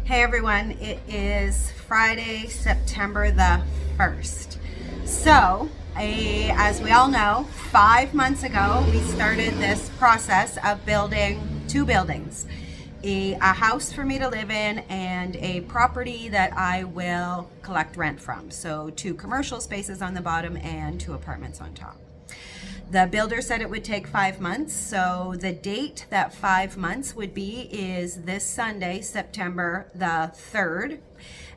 Hey everyone, it is Friday, September the 1st. So, as we all know, 5 months ago we started this process of building two buildings. A house for me to live in and a property that I will collect rent from. So 2 commercial spaces on the bottom and 2 apartments on top. The builder said it would take 5 months, so the date that 5 months would be is this Sunday, September the 3rd.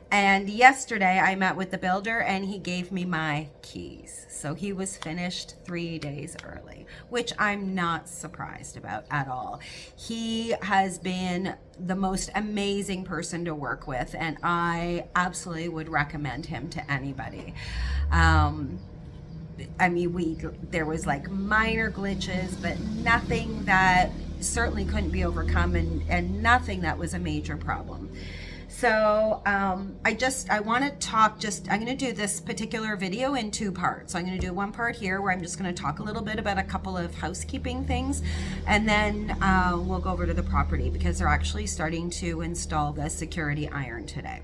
And yesterday I met with the builder and he gave me my keys. So he was finished 3 days early, which I'm not surprised about at all. He has been the most amazing person to work with, and I absolutely would recommend him to anybody. There was like minor glitches, but nothing that certainly couldn't be overcome, and nothing that was a major problem. So I want to talk, I'm going to do this particular video in 2 parts. So I'm going to do one part here where I'm just going to talk a little bit about a couple of housekeeping things, and then we'll go over to the property because they're actually starting to install the security iron today.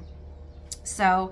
So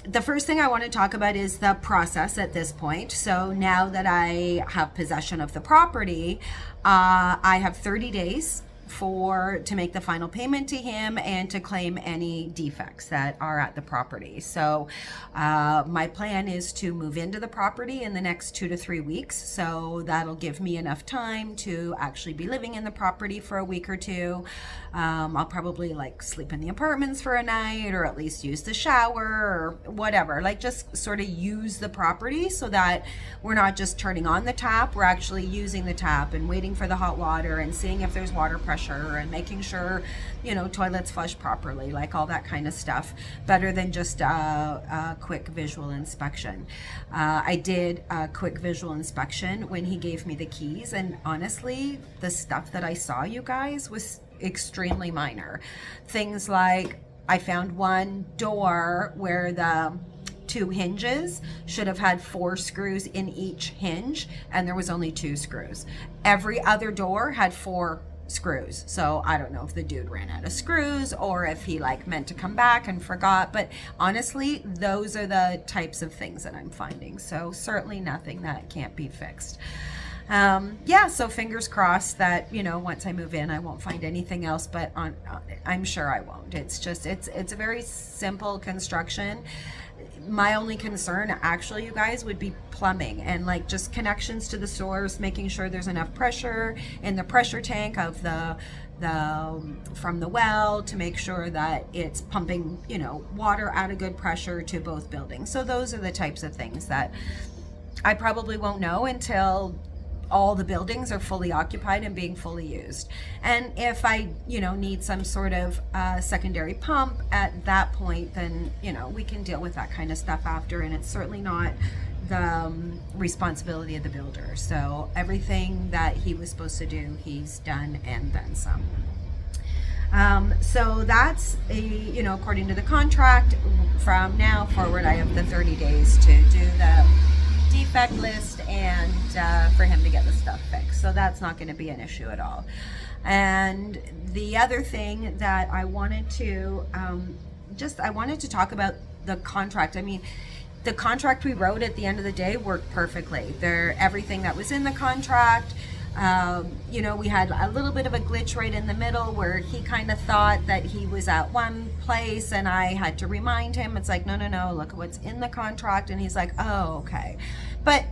the first thing I want to talk about is the process at this point. So now that I have possession of the property, I have 30 days to make the final payment to him and to claim any defects that are at the property. So my plan is to move into the property in the next 2 to 3 weeks. So that'll give me enough time to actually be living in the property for a week or two. I'll probably sleep in the apartments for a night, or at least use the shower or whatever, just sort of use the property so that we're not just turning on the tap, we're actually using the tap and waiting for the hot water and seeing if there's water pressure and making sure, toilets flush properly, all that kind of stuff, better than just a quick visual inspection. I did a quick visual inspection when he gave me the keys, and honestly, the stuff that I saw, you guys, was extremely minor. Things like I found one door where the 2 hinges should have had 4 screws in each hinge, and there was only 2 screws. Every other door had 4 screws. So I don't know if the dude ran out of screws or if he meant to come back and forgot, but honestly, those are the types of things that I'm finding. So certainly nothing that can't be fixed. So fingers crossed that, once I move in, I won't find anything else, but I'm sure I won't. It's a very simple construction. My only concern, actually, you guys, would be plumbing and just connections to the source, making sure there's enough pressure in the pressure tank of from the well to make sure that it's pumping, water at a good pressure to both buildings. So those are the types of things that I probably won't know until all the buildings are fully occupied and being fully used. And if I, need some sort of secondary pump at that point, then, we can deal with that kind of stuff after. And it's certainly not the responsibility of the builder. So everything that he was supposed to do, he's done and then some. So that's according to the contract, from now forward, I have the 30 days to do the defect list and for him to get the stuff fixed. So that's not going to be an issue at all. And the other thing that I wanted to talk about the contract. The contract we wrote at the end of the day worked perfectly. Everything that was in the contract. We had a little bit of a glitch right in the middle where he kind of thought that he was at one place and I had to remind him. It's like, no, look at what's in the contract. And he's like, oh, okay. But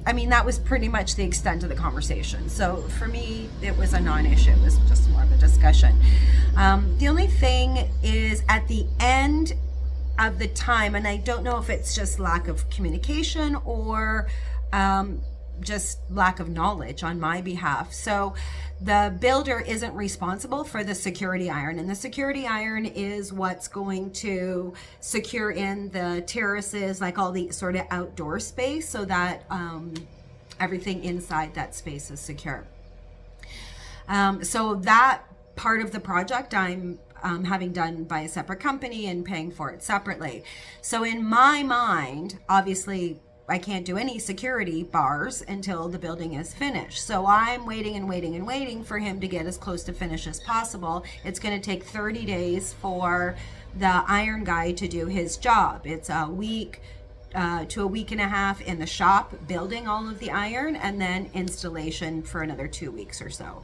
that was pretty much the extent of the conversation. So for me, it was a non-issue. It was just more of a discussion. The only thing is at the end of the time, and I don't know if it's just lack of communication or just lack of knowledge on my behalf. So the builder isn't responsible for the security iron, and the security iron is what's going to secure in the terraces, all the sort of outdoor space, so that everything inside that space is secure. So that part of the project I'm having done by a separate company and paying for it separately. So in my mind, obviously I can't do any security bars until the building is finished. So I'm waiting and waiting and waiting for him to get as close to finish as possible. It's going to take 30 days for the iron guy to do his job. It's a week to a week and a half in the shop building all of the iron, and then installation for another 2 weeks or so.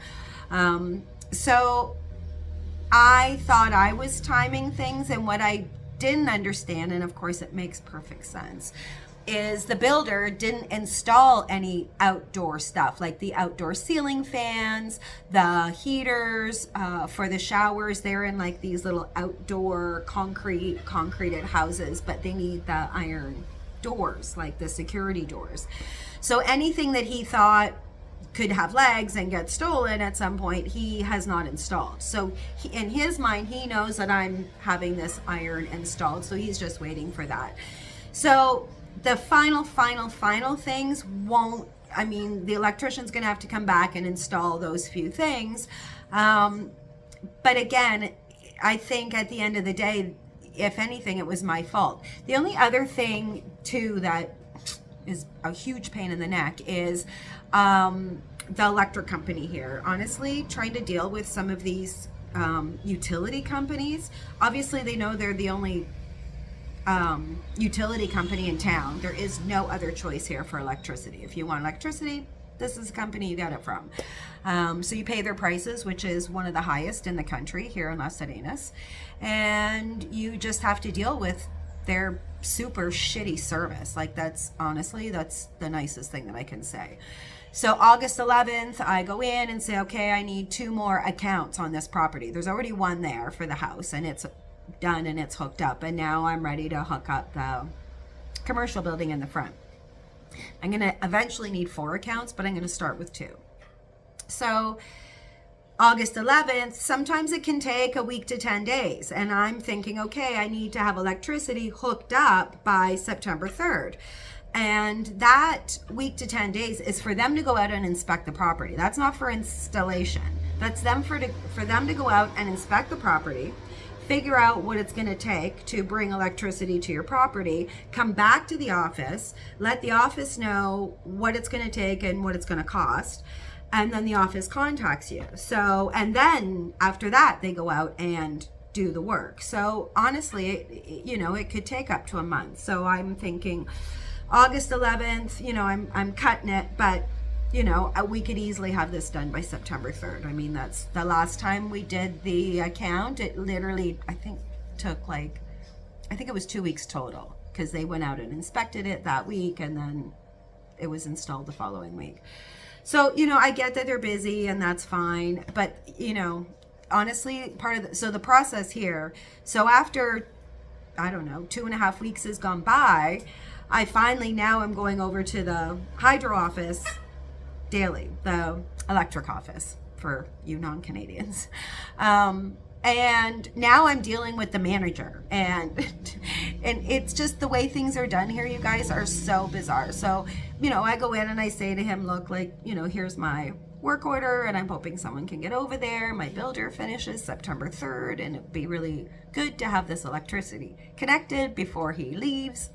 So I thought I was timing things, and what I didn't understand, and of course it makes perfect sense, is the builder didn't install any outdoor stuff, like the outdoor ceiling fans, the heaters for the showers. They're in like these little outdoor concreted houses, but they need the iron doors, like the security doors. So anything that he thought could have legs and get stolen at some point, he has not installed. So in his mind, he knows that I'm having this iron installed, so he's just waiting for that. So the final things won't, I mean, the electrician's gonna have to come back and install those few things. But again, I think at the end of the day, if anything, it was my fault. The only other thing too that is a huge pain in the neck is the electric company here. Honestly, trying to deal with some of these utility companies. Obviously, they know they're the only utility company in town. There is no other choice here for electricity. If you want electricity, this is the company you got it from. So you pay their prices, which is one of the highest in the country here in Las Arenas, and you just have to deal with their super shitty service. Like, that's honestly, that's the nicest thing that I can say. So August 11th, I go in and say, okay, I need 2 more accounts on this property. There's already one there for the house, and it's done and it's hooked up, and now I'm ready to hook up the commercial building in the front. I'm going to eventually need 4 accounts, but I'm going to start with 2. So August 11th, sometimes it can take a week to 10 days, and I'm thinking, okay, I need to have electricity hooked up by September 3rd. And that week to 10 days is for them to go out and inspect the property. That's not for installation. That's them for them to go out and inspect the property, figure out what it's going to take to bring electricity to your property, come back to the office, let the office know what it's going to take and what it's going to cost, and then the office contacts you. So, and then after that, they go out and do the work. So honestly, you know, it could take up to a month. So I'm thinking August 11th, you know, I'm cutting it, but you know, we could easily have this done by September 3rd. I mean, that's the last time we did the account. It literally, I think it was 2 weeks total, because they went out and inspected it that week, and then it was installed the following week. So, you know, I get that they're busy, and that's fine. But, you know, honestly, so the process here, so after, I don't know, 2.5 weeks has gone by, I finally now am going over to the hydro office daily, the electric office for you non-Canadians. And now I'm dealing with the manager, and it's just the way things are done here, you guys, are so bizarre. So, you know, I go in and I say to him, look, like, you know, here's my work order, and I'm hoping someone can get over there. My builder finishes September 3rd, and it'd be really good to have this electricity connected before he leaves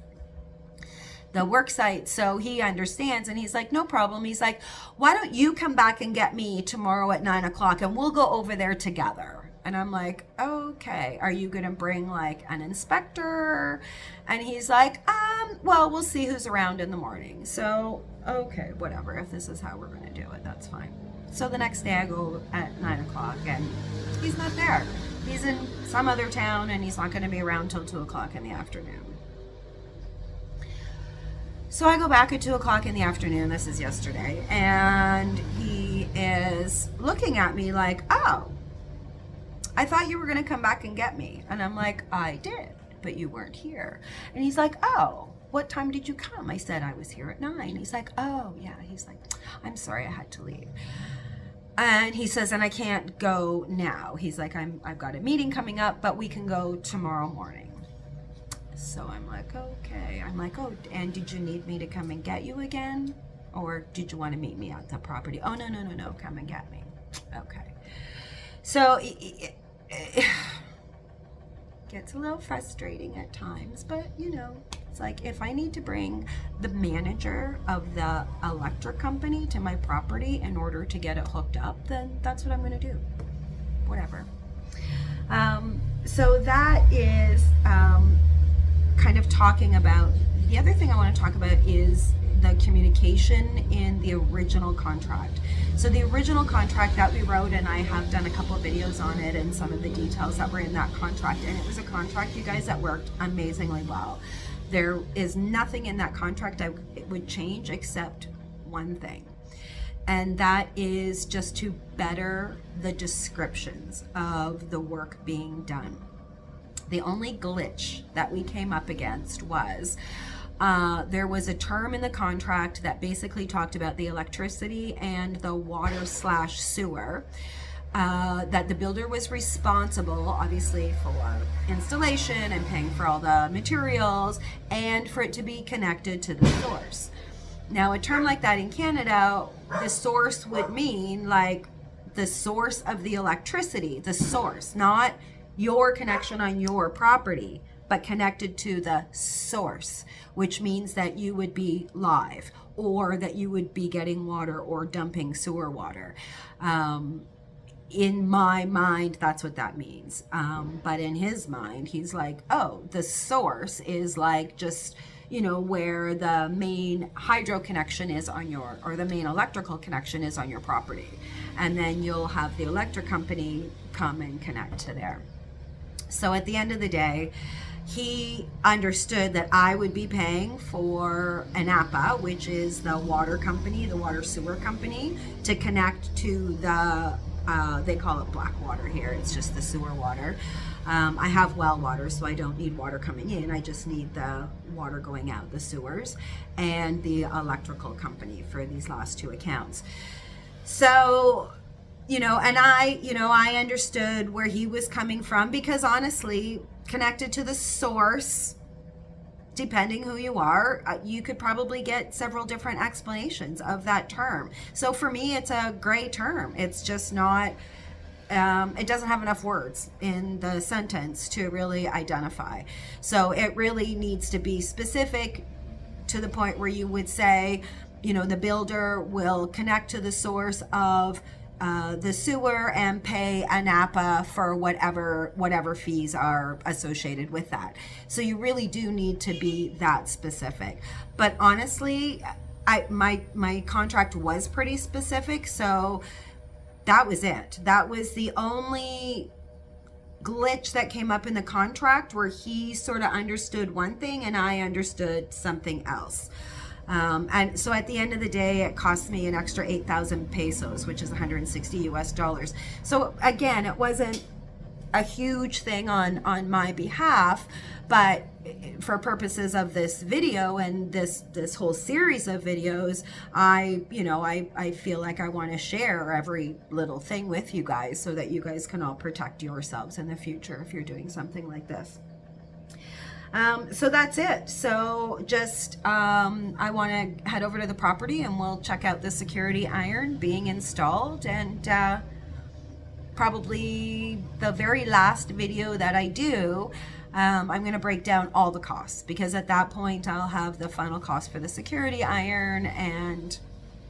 the work site. So he understands, and he's like, no problem. He's like, why don't you come back and get me tomorrow at 9 o'clock, and we'll go over there together. And I'm like, okay, are you gonna bring like an inspector? And he's like, well, we'll see who's around in the morning. So, okay, whatever, if this is how we're gonna do it, that's fine. So the next day I go at 9 o'clock, and he's not there. He's in some other town, and he's not gonna be around till 2 o'clock in the afternoon. So I go back at 2 o'clock in the afternoon, this is yesterday, and he is looking at me like, oh, I thought you were going to come back and get me. And I'm like, I did, but you weren't here. And he's like, oh, what time did you come? I said I was here at 9. He's like, oh, yeah. He's like, I'm sorry, I had to leave. And he says, and I can't go now. He's like, I've got a meeting coming up, but we can go tomorrow morning. So I'm like, okay. I'm like, oh, and did you need me to come and get you again? Or did you want to meet me at the property? Oh, no, come and get me. Okay. So it gets a little frustrating at times, but you know, It's like, if I need to bring the manager of the electric company to my property in order to get it hooked up, then that's what I'm going to do. Whatever. So that is kind of talking about, the other thing I want to talk about is the communication in the original contract. So the original contract that we wrote, and I have done a couple of videos on it and some of the details that were in that contract, and it was a contract, you guys, that worked amazingly well. There is nothing in that contract I would change except one thing, and that is just to better the descriptions of the work being done. The only glitch that we came up against was there was a term in the contract that basically talked about the electricity and the water/sewer, that the builder was responsible, obviously, for installation and paying for all the materials, and for it to be connected to the source. Now, a term like that in Canada, the source would mean like the source of the electricity, the source, not your connection on your property, but connected to the source, which means that you would be live, or that you would be getting water or dumping sewer water. In my mind, that's what that means. But in his mind, he's like, oh, the source is like just, you know, where the main hydro connection is on your, or the main electrical connection is on your property. And then you'll have the electric company come and connect to there. So at the end of the day, he understood that I would be paying for an APA, which is the water company, the water sewer company, to connect to the, they call it black water here, it's just the sewer water. I have well water, so I don't need water coming in, I just need the water going out, the sewers, and the electrical company for these last two accounts. So, you know, and I understood where he was coming from, because honestly, connected to the source, depending who you are, you could probably get several different explanations of that term. So for me, it's a gray term. It's just not, it doesn't have enough words in the sentence to really identify. So it really needs to be specific to the point where you would say, you know, the builder will connect to the source of the sewer and pay an APA for whatever fees are associated with that. So you really do need to be that specific. But honestly, my contract was pretty specific, so that was it. That was the only glitch that came up in the contract, where he sort of understood one thing and I understood something else. And so at the end of the day, it cost me an extra 8,000 pesos, which is 160 US dollars. So again, it wasn't a huge thing on my behalf, but for purposes of this video and this whole series of videos, I feel like I want to share every little thing with you guys, so that you guys can all protect yourselves in the future if you're doing something like this. So that's it. So just, I want to head over to the property and we'll check out the security iron being installed, and probably the very last video that I do, I'm going to break down all the costs, because at that point I'll have the final cost for the security iron and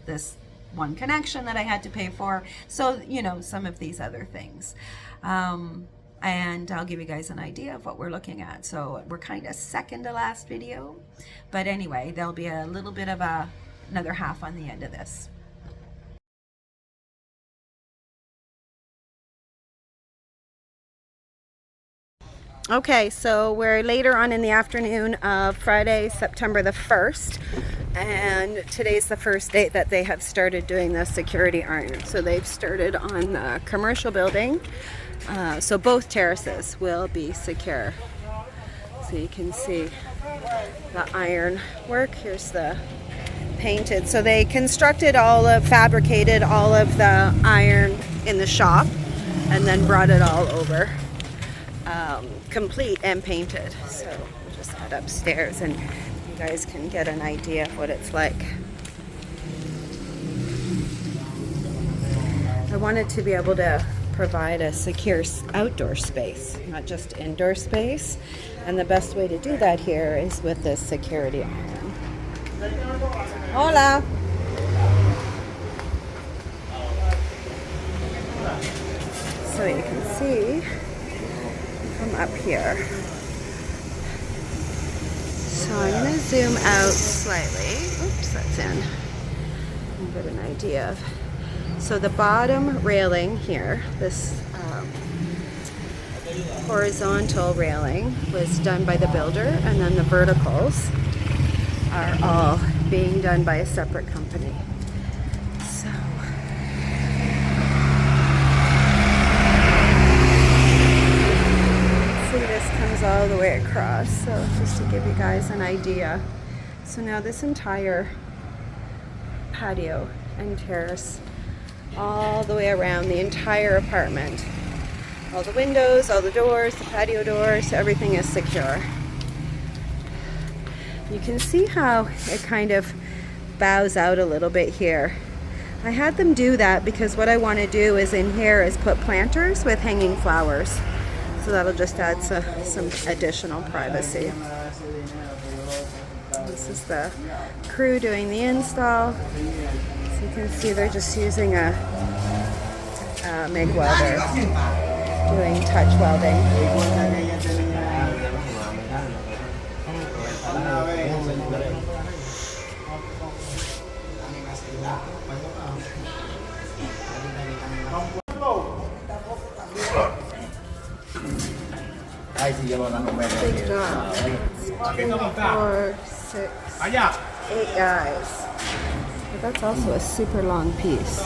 this one connection that I had to pay for. So, you know, some of these other things. And I'll give you guys an idea of what we're looking at. So we're kind of second to last video, but anyway, there'll be a little bit of another half on the end of this. Okay, so we're later on in the afternoon of Friday, September the 1st, and today's the first day that they have started doing the security iron. So they've started on the commercial building. So both terraces will be secure. So you can see the iron work. Here's the painted. So they constructed fabricated all of the iron in the shop, and then brought it all over, complete and painted. So we'll just head upstairs and you guys can get an idea of what it's like. I wanted to be able to provide a secure outdoor space, not just indoor space. And the best way to do that here is with this security iron. Hola! So you can see from up here. So I'm going to zoom out slightly. Oops, that's in. I'll get an idea of. So the bottom railing here, this horizontal railing was done by the builder, and then the verticals are all being done by a separate company. So see, this comes all the way across, so just to give you guys an idea. So now this entire patio and terrace all the way around the entire apartment, all the windows, all the doors, the patio doors, everything is secure. You can see how it kind of bows out a little bit here. I had them do that because what I want to do is in here is put planters with hanging flowers. So that'll just add some additional privacy. This is the crew doing the install. So you can see they're just using a MIG welder, doing touch welding. Big job. 4, 6, 8 guys. But that's also a super long piece.